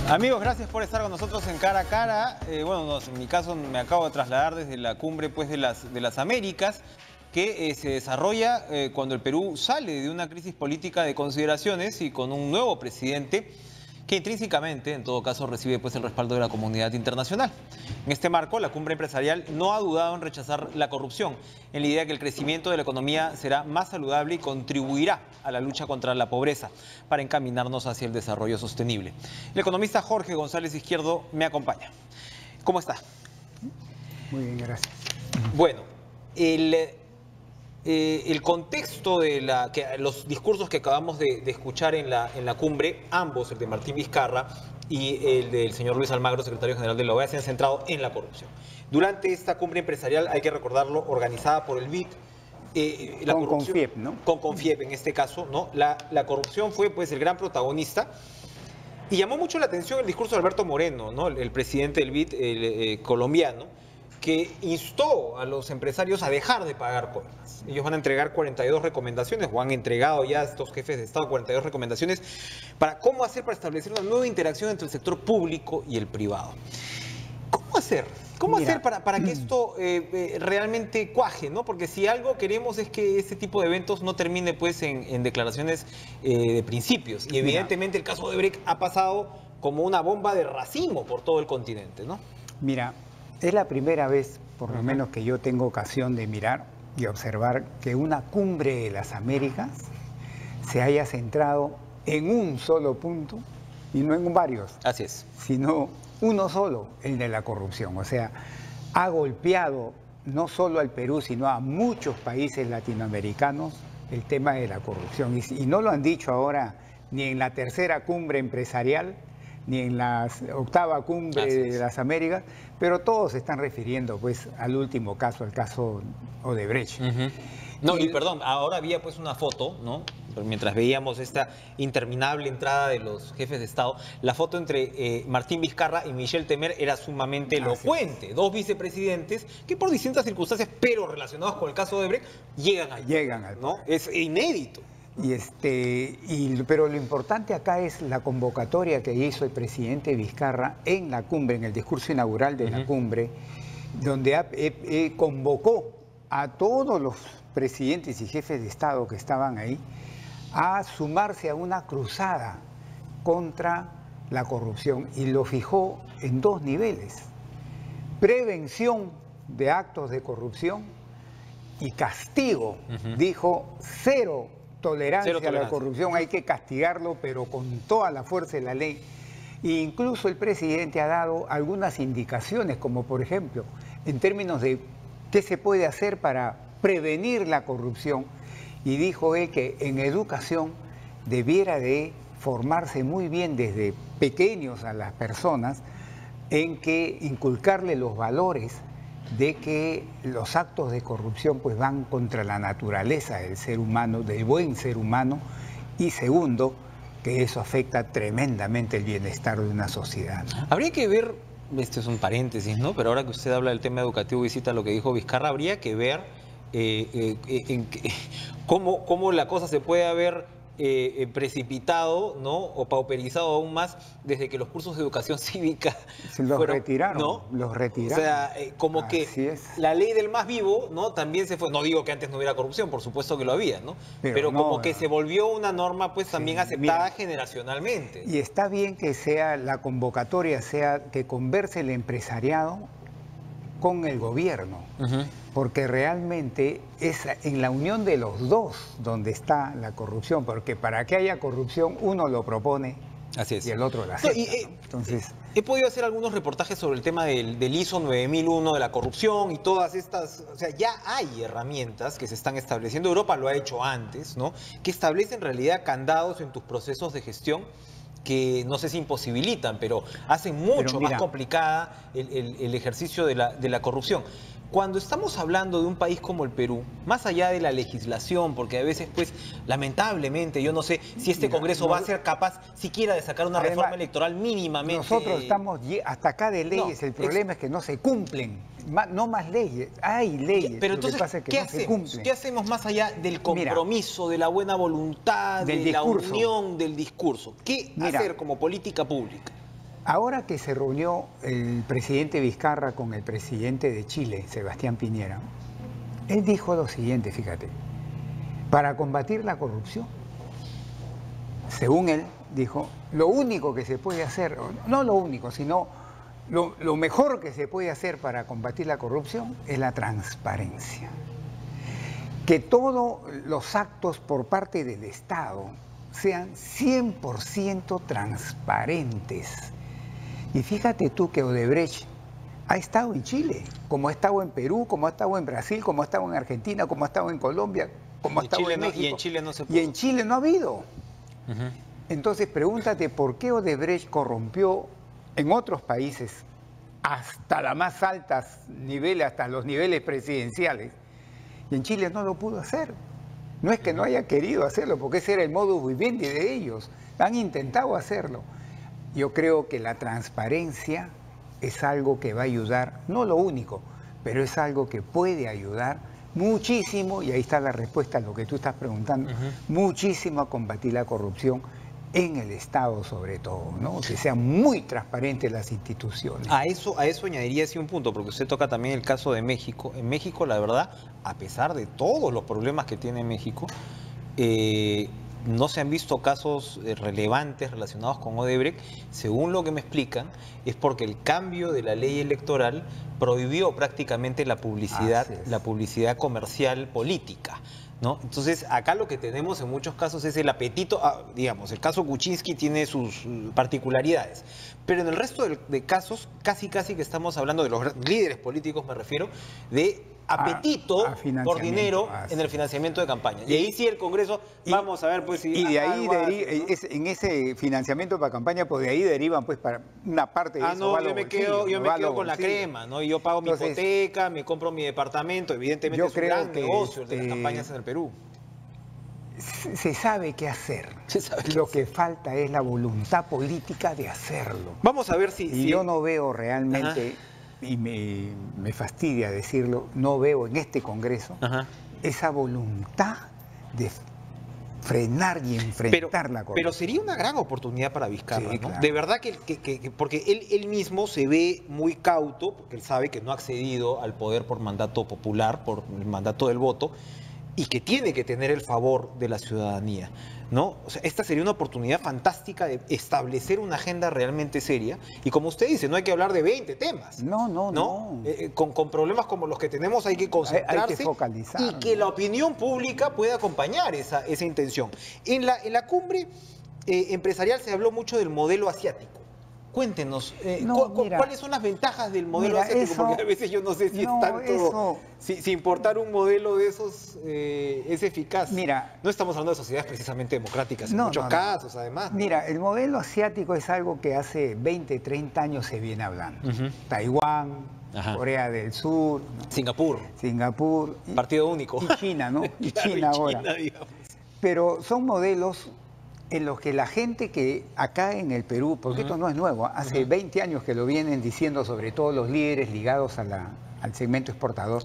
Amigos, gracias por estar con nosotros en Cara a Cara. Bueno, en mi caso me acabo de trasladar desde la cumbre pues, de las Américas, que se desarrolla cuando el Perú sale de una crisis política de consideraciones y con un nuevo presidente que intrínsecamente, en todo caso, recibe pues, el respaldo de la comunidad internacional. En este marco, la cumbre empresarial no ha dudado en rechazar la corrupción, en la idea de que el crecimiento de la economía será más saludable y contribuirá a la lucha contra la pobreza para encaminarnos hacia el desarrollo sostenible. El economista Jorge González Izquierdo me acompaña. ¿Cómo está? Muy bien, gracias. Bueno, el contexto de los discursos que acabamos de escuchar en la cumbre, ambos, el de Martín Vizcarra y el del señor Luis Almagro, secretario general de la OEA, se han centrado en la corrupción. Durante esta cumbre empresarial, hay que recordarlo, organizada por el BID, con Confiep, ¿no? Con Confiep en este caso, ¿no? La corrupción fue pues el gran protagonista. Y llamó mucho la atención el discurso de Alberto Moreno, ¿no? El presidente del BID colombiano, que instó a los empresarios a dejar de pagar coimas. Ellos van a entregar 42 recomendaciones, o han entregado ya a estos jefes de Estado 42 recomendaciones para cómo hacer para establecer una nueva interacción entre el sector público y el privado. ¿Cómo hacer? ¿Cómo hacer para que esto realmente cuaje, ¿no? Porque si algo queremos es que este tipo de eventos no termine pues en declaraciones de principios. Y evidentemente el caso de Brecht ha pasado como una bomba de racimo por todo el continente, ¿no? Mira, es la primera vez, por lo menos, que yo tengo ocasión de mirar y observar que una cumbre de las Américas se haya centrado en un solo punto y no en varios. Así es. Sino uno solo, el de la corrupción. O sea, ha golpeado no solo al Perú, sino a muchos países latinoamericanos el tema de la corrupción. Y no lo han dicho ahora ni en la tercera cumbre empresarial, ni en la octava cumbre de las Américas, pero todos se están refiriendo pues al último caso, al caso Odebrecht. No, y perdón, ahora había pues una foto, ¿no? Mientras veíamos esta interminable entrada de los jefes de Estado, la foto entre Martín Vizcarra y Michel Temer era sumamente elocuente. Dos vicepresidentes que por distintas circunstancias, pero relacionados con el caso Odebrecht, llegan al ¿no? Es inédito. Pero lo importante acá es la convocatoria que hizo el presidente Vizcarra en la cumbre, en el discurso inaugural de la cumbre, donde convocó a todos los presidentes y jefes de Estado que estaban ahí a sumarse a una cruzada contra la corrupción, y lo fijó en dos niveles: prevención de actos de corrupción y castigo. Dijo cero tolerancia a la corrupción, hay que castigarlo, pero con toda la fuerza de la ley. E incluso el presidente ha dado algunas indicaciones, como por ejemplo, en términos de qué se puede hacer para prevenir la corrupción, y dijo él que en educación debiera de formarse muy bien desde pequeños a las personas, en que inculcarle los valores de que los actos de corrupción pues van contra la naturaleza del ser humano, del buen ser humano, y segundo, que eso afecta tremendamente el bienestar de una sociedad, ¿no? Habría que ver, este es un paréntesis, ¿no? Pero ahora que usted habla del tema educativo y cita lo que dijo Vizcarra, habría que ver cómo la cosa se puede haber precipitado, ¿no? O pauperizado aún más desde que los cursos de educación cívica retiraron, ¿no? Los retiraron. O sea, como Así que es. la ley del más vivo, ¿no? También se fue. No digo que antes no hubiera corrupción, por supuesto que lo había, ¿no? Pero no, como que se volvió una norma pues también aceptada generacionalmente. Y está bien que sea la convocatoria, sea que converse el empresariado con el gobierno, porque realmente es en la unión de los dos donde está la corrupción, porque para que haya corrupción uno lo propone. Así es. Y el otro la acepta. Entonces, he podido hacer algunos reportajes sobre el tema del ISO 9001, de la corrupción y todas estas, o sea, ya hay herramientas que se están estableciendo. Europa lo ha hecho antes, ¿no? Que establecen en realidad candados en tus procesos de gestión que no sé si imposibilitan, pero hacen mucho más complicada el ejercicio de la corrupción. Cuando estamos hablando de un país como el Perú, más allá de la legislación, porque a veces, pues, lamentablemente, yo no sé si este Congreso va a ser capaz siquiera de sacar una reforma electoral mínimamente. Nosotros estamos hasta acá de leyes, el problema es que no se cumplen. No más leyes, hay leyes. Pero entonces, ¿qué hacemos más allá del compromiso, de la buena voluntad, de la unión del discurso? ¿Qué hacer como política pública? Ahora que se reunió el presidente Vizcarra con el presidente de Chile, Sebastián Piñera, él dijo lo siguiente, fíjate, para combatir la corrupción, según él dijo, lo único que se puede hacer, no lo único, sino lo mejor que se puede hacer para combatir la corrupción es la transparencia. Que todos los actos por parte del Estado sean 100% transparentes. Y fíjate tú que Odebrecht ha estado en Chile, como ha estado en Perú, como ha estado en Brasil, como ha estado en Argentina, como ha estado en Colombia, como ha estado en México. Y en Chile no se pudo. Y en Chile no ha habido. Entonces pregúntate por qué Odebrecht corrompió en otros países hasta las más altas niveles, hasta los niveles presidenciales. Y en Chile no lo pudo hacer. No es que no haya querido hacerlo, porque ese era el modus vivendi de ellos. Han intentado hacerlo. Yo creo que la transparencia es algo que va a ayudar, no lo único, pero es algo que puede ayudar muchísimo, y ahí está la respuesta a lo que tú estás preguntando, muchísimo a combatir la corrupción en el Estado sobre todo, ¿no? Que sean muy transparentes las instituciones. A eso añadiría sí un punto, porque usted toca también el caso de México. En México, la verdad, a pesar de todos los problemas que tiene México, no se han visto casos relevantes relacionados con Odebrecht. Según lo que me explican, es porque el cambio de la ley electoral prohibió prácticamente la publicidad comercial política, ¿no? Entonces, acá lo que tenemos en muchos casos es el apetito, digamos, el caso Kuczynski tiene sus particularidades, pero en el resto de casos, casi que estamos hablando de los líderes políticos, me refiero, de apetito por dinero en el financiamiento de campaña. Y ahí sí el Congreso, vamos a ver, pues... Y de ahí, en ese financiamiento para campaña, pues de ahí derivan, pues, para una parte de eso. No, yo me quedo con la crema, ¿no? Y yo pago mi hipoteca, me compro mi departamento, evidentemente es un gran negocio de las campañas en el Perú. Se sabe qué hacer. Lo que falta es la voluntad política de hacerlo. Vamos a ver si... Y yo no veo realmente... y me fastidia decirlo, no veo en este Congreso esa voluntad de frenar y enfrentar la corrupción. Pero sería una gran oportunidad para Vizcarra, sí, ¿no? Claro. De verdad porque él mismo se ve muy cauto, porque él sabe que no ha accedido al poder por mandato popular, por el mandato del voto, y que tiene que tener el favor de la ciudadanía, ¿no? O sea, esta sería una oportunidad fantástica de establecer una agenda realmente seria. Y como usted dice, no hay que hablar de 20 temas. No. Con problemas como los que tenemos hay que concentrarse, hay que focalizar, y que la opinión pública pueda acompañar esa intención. En la cumbre empresarial se habló mucho del modelo asiático. Cuéntenos, ¿cuáles son las ventajas del modelo asiático? Porque a veces yo no sé si es tanto... Si importar un modelo de esos es eficaz. Mira, no estamos hablando de sociedades precisamente democráticas en muchos casos, además. Mira, el modelo asiático es algo que hace 20, 30 años se viene hablando. Taiwán, Corea del Sur, ¿no? Singapur. Partido único. Y China, ¿no? Y claro, China ahora. Digamos. Pero son modelos en los que la gente que acá en el Perú, porque esto no es nuevo, hace 20 años que lo vienen diciendo, sobre todo los líderes ligados al segmento exportador,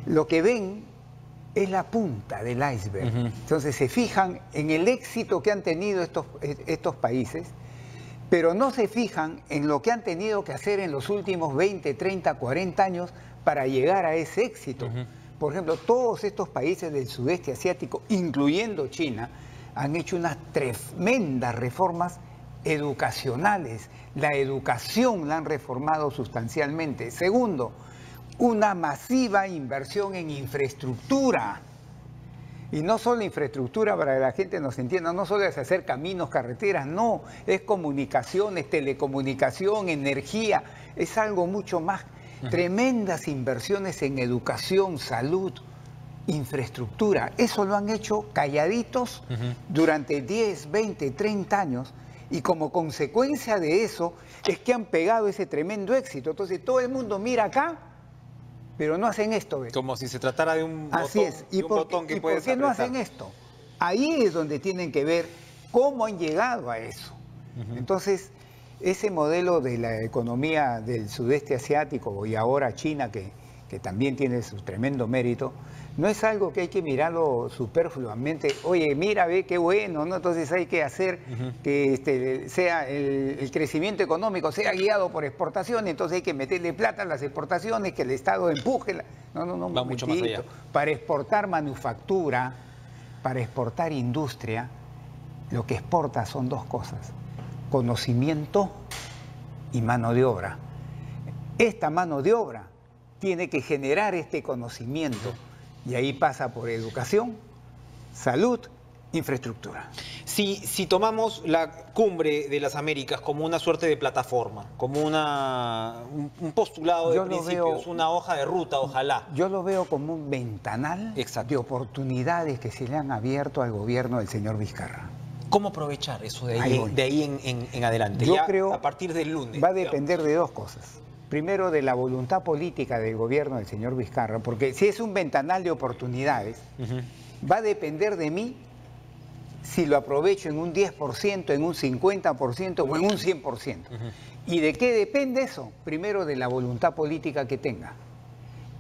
lo que ven es la punta del iceberg. Entonces se fijan en el éxito que han tenido estos países, pero no se fijan en lo que han tenido que hacer en los últimos 20, 30, 40 años para llegar a ese éxito. Por ejemplo, todos estos países del sudeste asiático, incluyendo China, han hecho unas tremendas reformas educacionales. La educación la han reformado sustancialmente. Segundo, una masiva inversión en infraestructura. Y no solo infraestructura, para que la gente nos entienda, no solo es hacer caminos, carreteras, no, es comunicaciones, telecomunicación, energía, es algo mucho más. Tremendas inversiones en educación, salud, infraestructura. Eso lo han hecho calladitos durante 10, 20, 30 años, y como consecuencia de eso es que han pegado ese tremendo éxito. Entonces todo el mundo mira acá, pero no hacen esto. ¿Ves? Como si se tratara de un botón, así es. ¿Y por qué no hacen esto? Ahí es donde tienen que ver cómo han llegado a eso. Entonces, ese modelo de la economía del sudeste asiático y ahora China, que que también tiene su tremendo mérito, no es algo que hay que mirarlo superfluamente. Oye, mira, ve qué bueno, ¿no? Entonces hay que hacer que sea el crecimiento económico sea guiado por exportaciones, entonces hay que meterle plata a las exportaciones, que el Estado empuje. No, va mucho más allá. Para exportar manufactura, para exportar industria, lo que exporta son dos cosas: conocimiento y mano de obra. Esta mano de obra tiene que generar este conocimiento y ahí pasa por educación, salud, infraestructura. Si tomamos la cumbre de las Américas como una suerte de plataforma, como un postulado de principios, una hoja de ruta, ojalá. Yo lo veo como un ventanal de oportunidades que se le han abierto al gobierno del señor Vizcarra. ¿Cómo aprovechar eso de ahí en adelante? Yo ya creo a partir del lunes. Va a depender de dos cosas. Primero, de la voluntad política del gobierno del señor Vizcarra, porque si es un ventanal de oportunidades, va a depender de mí si lo aprovecho en un 10%, en un 50% o en un 100%. ¿Y de qué depende eso? Primero, de la voluntad política que tenga.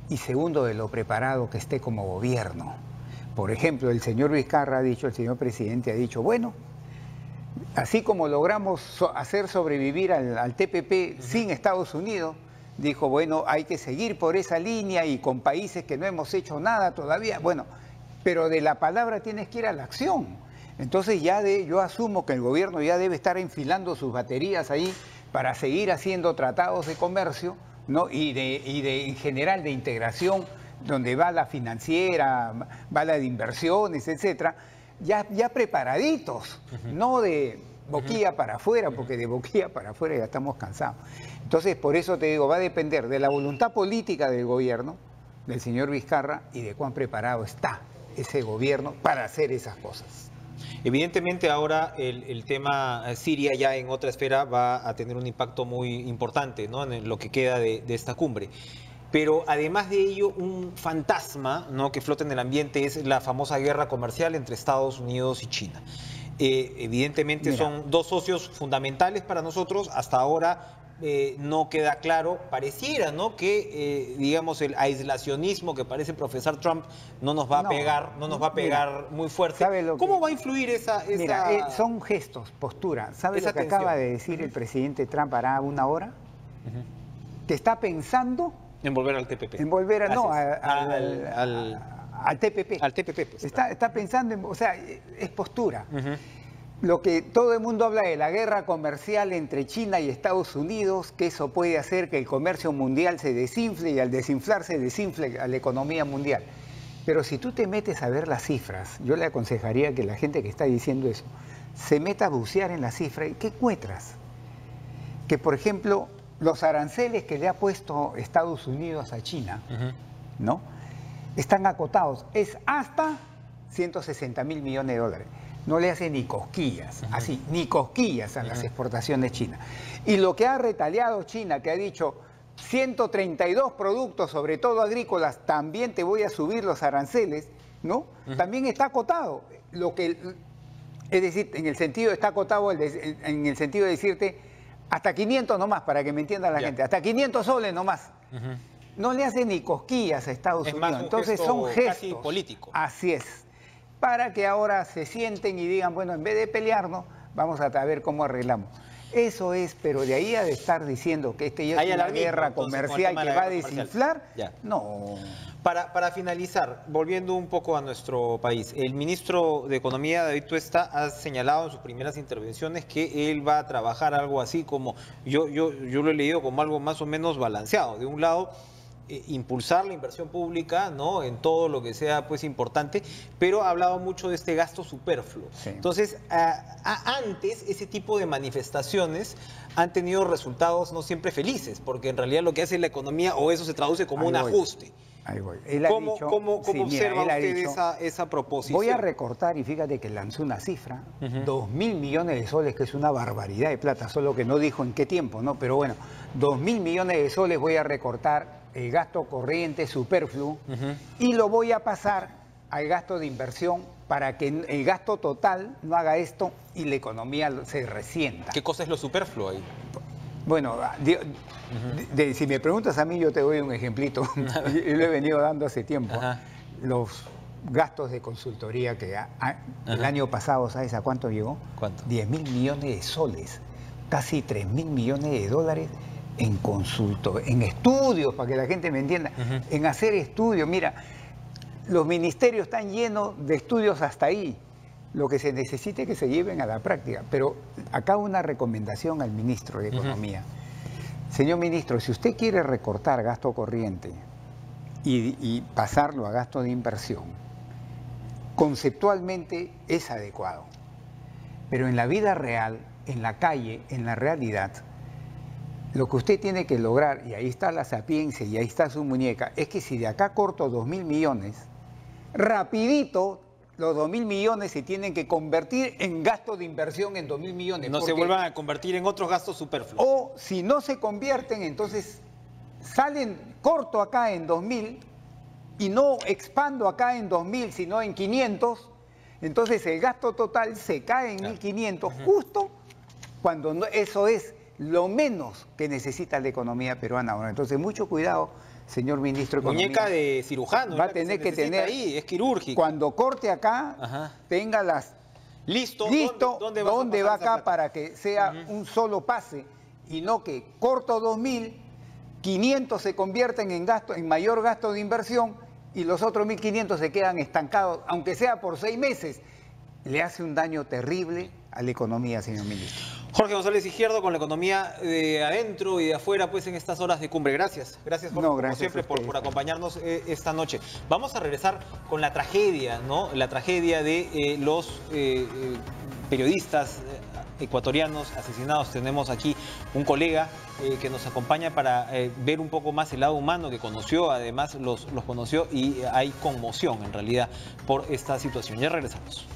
Y segundo, de lo preparado que esté como gobierno. Por ejemplo, el señor Vizcarra ha dicho, el señor presidente ha dicho, bueno, así como logramos hacer sobrevivir al TPP sin Estados Unidos, dijo, bueno, hay que seguir por esa línea y con países que no hemos hecho nada todavía. Bueno, pero de la palabra tienes que ir a la acción. Entonces yo asumo que el gobierno ya debe estar enfilando sus baterías ahí para seguir haciendo tratados de comercio, ¿no? y en general de integración, donde va la financiera, va la de inversiones, etcétera, ya preparaditos, no de boquilla para afuera, porque de boquilla para afuera ya estamos cansados. Entonces, por eso te digo, va a depender de la voluntad política del gobierno, del señor Vizcarra, y de cuán preparado está ese gobierno para hacer esas cosas. Evidentemente ahora el tema Siria ya en otra esfera va a tener un impacto muy importante, ¿no? En lo que queda de esta cumbre. Pero además de ello, un fantasma, ¿no?, que flota en el ambiente es la famosa guerra comercial entre Estados Unidos y China. Evidentemente son dos socios fundamentales para nosotros. Hasta ahora no queda claro, pareciera, ¿no?, que digamos el aislacionismo que parece profesar Trump no nos va a pegar, muy fuerte. ¿Cómo va a influir esa... son gestos, postura. ¿Sabe lo que acaba de decir el presidente Trump hará una hora? Que está pensando en volver al TPP. En volver al TPP. Al TPP, pues. Está pensando en... O sea, es postura. Lo que todo el mundo habla de la guerra comercial entre China y Estados Unidos, que eso puede hacer que el comercio mundial se desinfle y al desinflarse desinfle a la economía mundial. Pero si tú te metes a ver las cifras, yo le aconsejaría que la gente que está diciendo eso se meta a bucear en las cifras. ¿Y qué encuentras? Que, por ejemplo, los aranceles que le ha puesto Estados Unidos a China, ¿no?, están acotados. Es hasta 160.000 millones de dólares. No le hace ni cosquillas, así, ni cosquillas a las exportaciones chinas. Y lo que ha retaliado China, que ha dicho 132 productos, sobre todo agrícolas, también te voy a subir los aranceles, ¿no? También está acotado. Es decir, en el sentido, está acotado en el sentido de decirte hasta 500 nomás, para que me entienda la gente, hasta 500 soles nomás. No le hace ni cosquillas a Estados Unidos. Entonces son gestos casi políticos. Así es. Para que ahora se sienten y digan, bueno, en vez de pelearnos, vamos a ver cómo arreglamos. Eso es, pero de ahí a de estar diciendo que ya es una guerra comercial que va a desinflar, no. Para finalizar, volviendo un poco a nuestro país, el ministro de Economía, David Tuesta, ha señalado en sus primeras intervenciones que él va a trabajar algo así como, yo lo he leído como algo más o menos balanceado. De un lado, impulsar la inversión pública, ¿no?, en todo lo que sea pues importante, pero ha hablado mucho de este gasto superfluo. Sí. Entonces, antes ese tipo de manifestaciones han tenido resultados no siempre felices, porque en realidad lo que hace la economía, o eso se traduce como un ajuste. Ahí voy. ¿Cómo observa usted esa proposición? Voy a recortar, y fíjate que lanzó una cifra, 2.000 millones de soles, que es una barbaridad de plata, solo que no dijo en qué tiempo, ¿no? Pero bueno, 2.000 millones de soles voy a recortar el gasto corriente superfluo y lo voy a pasar al gasto de inversión para que el gasto total no haga esto y la economía se resienta. ¿Qué cosa es lo superfluo ahí? Bueno, si me preguntas a mí, yo te doy un ejemplito. Y lo he venido dando hace tiempo. Ajá. Los gastos de consultoría que el año pasado, ¿sabes a cuánto llegó? ¿Cuánto? 10.000 millones de soles, casi 3.000 millones de dólares en en estudios, para que la gente me entienda, en hacer estudios. Mira, los ministerios están llenos de estudios hasta ahí. Lo que se necesita es que se lleven a la práctica. Pero acá una recomendación al ministro de Economía. Señor ministro, si usted quiere recortar gasto corriente y pasarlo a gasto de inversión, conceptualmente es adecuado. Pero en la vida real, en la calle, en la realidad, lo que usted tiene que lograr, y ahí está la sapiencia y ahí está su muñeca, es que si de acá corto 2.000 millones, rapidito los 2.000 millones se tienen que convertir en gasto de inversión en 2.000 millones. No se vuelvan a convertir en otros gastos superfluos. O si no se convierten, entonces salen corto acá en 2.000 y no expando acá en 2.000, sino en 500, entonces el gasto total se cae en 1.500, justo cuando eso es lo menos que necesita la economía peruana ahora. Entonces, mucho cuidado, señor ministro de Economía. Muñeca de cirujano. Va a tener que tener ahí, es quirúrgico. Cuando corte acá, tenga las... Listo. ¿Dónde va acá para que sea un solo pase y no que corto 2.000, 500 se convierten en mayor gasto de inversión y los otros 1.500 se quedan estancados, aunque sea por 6 meses? Le hace un daño terrible a la economía, señor ministro. Jorge González Izquierdo, con la economía de adentro y de afuera, pues en estas horas de cumbre. Gracias, Jorge, como siempre, por acompañarnos esta noche. Vamos a regresar con la tragedia, ¿no? La tragedia de los periodistas ecuatorianos asesinados. Tenemos aquí un colega que nos acompaña para ver un poco más el lado humano, que conoció, además los conoció, y hay conmoción en realidad por esta situación. Ya regresamos.